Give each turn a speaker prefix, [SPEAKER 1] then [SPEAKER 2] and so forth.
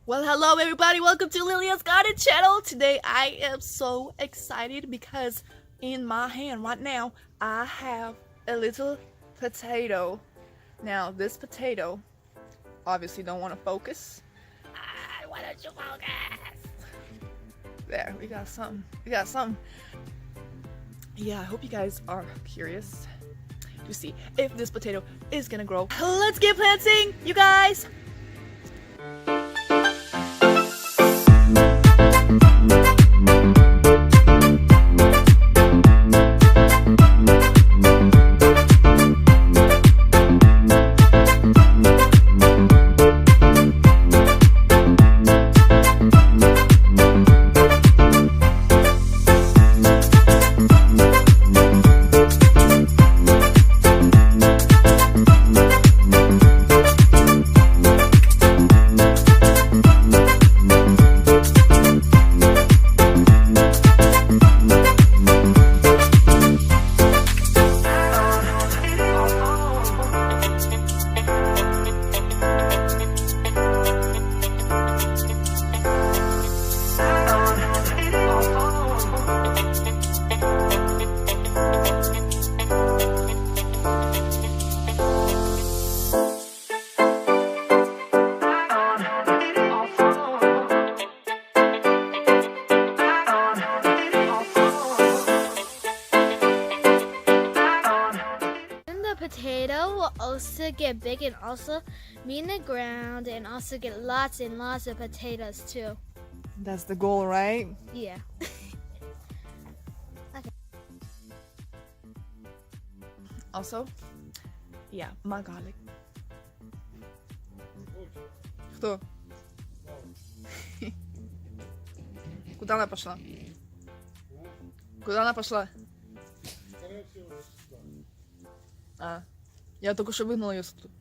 [SPEAKER 1] Well, hello everybody, welcome to Lilia's Garden channel. Today I am so excited because in my hand right now I have a little potato. Now this potato obviously don't want to focus. Why don't you focus? There, we got something. Yeah, I hope you guys are curious to see if this potato is gonna grow. Let's get planting, you guys!
[SPEAKER 2] Potato will also get big and also be in the ground and also get lots and lots of potatoes too.
[SPEAKER 1] That's the goal, right?
[SPEAKER 2] Yeah. Okay.
[SPEAKER 1] Also, yeah, my garlic. Кто? Куда она пошла? Куда она пошла? А, я только что выгнала ее с тут.